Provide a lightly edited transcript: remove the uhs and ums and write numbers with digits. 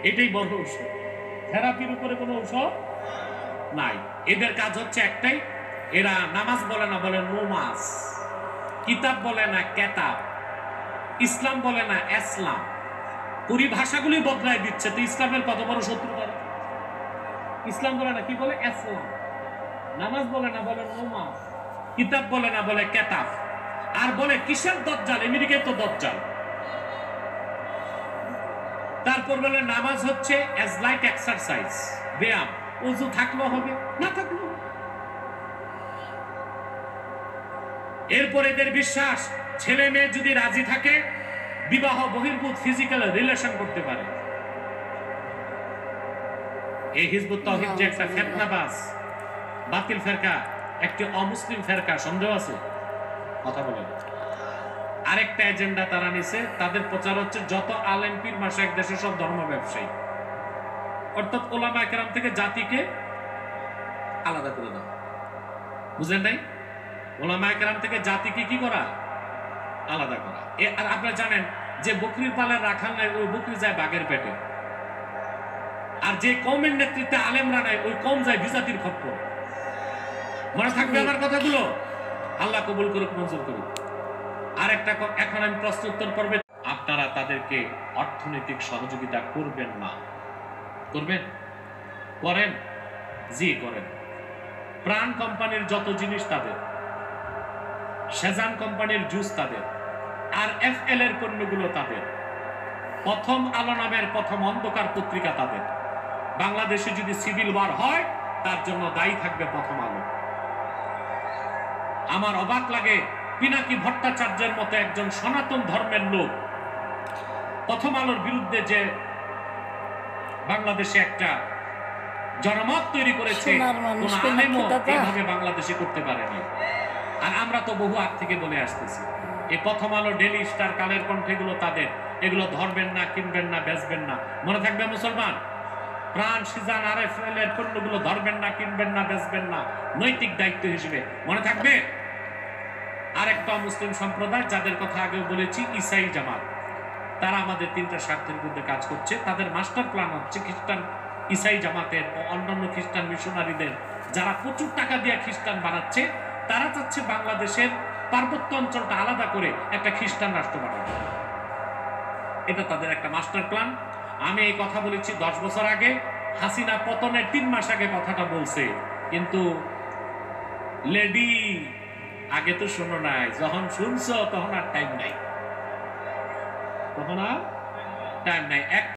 এটাই বড় ঔষধ। থেরাপির উপরে কোনো ঔষধ নাই। এদের কাজ হচ্ছে একটাই, এরা নামাজ বলে না, বলে নোমাজ, কিতাব বলে না কেতাব, ইসলাম বলে না ইসলাম, পরিভাষাগুলি বদলায় দিচ্ছে। তো ইসলামের কত বড় শত্রু তারা। ইসলাম বলে না, কি বলে ইসলাম, নামাজ বলে না, বলে নোমাজ, কিতাব বলে না, বলে কেতাব, আর বলে কিসের দজ্জাল, আমেরিকায় তো দজ্জাল। তারপর বলে নামাজ হচ্ছে অ্যাজ লাইক এক্সারসাইজ, ব্যায়াম, ওযু থাকলেও হবে না থাকলেও হবে। এরপর এদের বিশ্বাস ছেলে মেয়ে যদি রাজি থাকে বিবাহ বহির্ভূত ফিজিক্যাল রিলেশন করতে পারে। এই হিজবুত তাওহীদ যে একটা ফিতনাবাজ বাতিল ফেরকা, একটি অমুসলিম ফেরকা, সন্দেহ আছে? কথা বলেন। আরেকটা এজেন্ডা তারা নিছে, তাদের প্রচার হচ্ছে যত আলেম পীর মাশায়েখ দেশে সব ধর্ম ব্যবসায়ী, অর্থাৎ ওলামায়ে কেরাম থেকে জাতিকে আলাদা করে দাও। বুঝেন নাই? ওলামায়ে কেরাম থেকে জাতিকে কি করা? আলাদা করা। আর আপনারা জানেন যে বকরির পালের রাখাল নাই, ওই বকরি যায় বাঘের পেটে। আর যে কওমের নেতৃত্বে আলেমরা নাই, ওই কওম যায় বিজাতির খপ্পর। মনে থাকবে আমার কথাগুলো? আল্লাহ কবুল করুক, মঞ্জুর করুক। আর একটা এখন আমি প্রশ্ন উত্তর পর্বে, আপনারা তাদেরকে অর্থনৈতিক সহযোগিতা করবেন না? করবেন? করেন? জি করেন। প্রাণ কোম্পানির যত জিনিস তাদের, সেজান কোম্পানির জুস তাদের, আর এফএল এর পণ্যগুলো তাদের, প্রথম আলো নামের প্রথম অন্ধকার পত্রিকা তাদের। বাংলাদেশে যদি সিভিল ওয়ার হয় তার জন্য দায়ী থাকবে প্রথম আলো। আমার অবাক লাগে পিনাকি ভট্টাচার্যের মতো একজন সনাতন ধর্মের লোক প্রথম আলোর বিরুদ্ধে যে বাংলাদেশে একটা জনমত তৈরি করেছে, কোন আলেমও এইভাবে বাংলাদেশে করতে পারেনি। আর আমরা তো বহু আগ থেকে বলে আসতেছি, এই প্রথম আলো, ডেইলি স্টার, কালের কণ্ঠ, এগুলো তাদের, এগুলো ধরবেন না, কিনবেন না, বেচবেন না। মনে থাকবে মুসলমান? প্রাণ, সিজান, আরএফএল এর পণ্যগুলো ধরবেন না, কিনবেন না, বেচবেন না, নৈতিক দায়িত্ব হিসেবে মনে থাকবে। আরেকটা মুসলিম সম্প্রদায় যাদের কথা আগেও বলেছি, ইসাই জামাত, তারা আমাদের তিনটা স্বার্থের বিরুদ্ধে কাজ করছে। তাদের মাস্টার প্ল্যান হচ্ছে খ্রিস্টান ইসাই জামাতের ও অন্যান্য খ্রিস্টান মিশনারিদের, যারা প্রচুর টাকা দিয়ে খ্রিস্টান বানাচ্ছে, তারা চাচ্ছে বাংলাদেশের পার্বত্য অঞ্চলটা আলাদা করে একটা খ্রিস্টান রাষ্ট্র বানাবে। এটা তাদের একটা মাস্টার প্ল্যান। আমি এই কথা বলেছি 10 বছর আগে, হাসিনা পতনের 3 মাস আগে কথাটা বলছে, কিন্তু লেডি আগে তো শোনো নাই, যখন শুনছো তখন আর টাইম নাই, তখন আর টাইম নাই।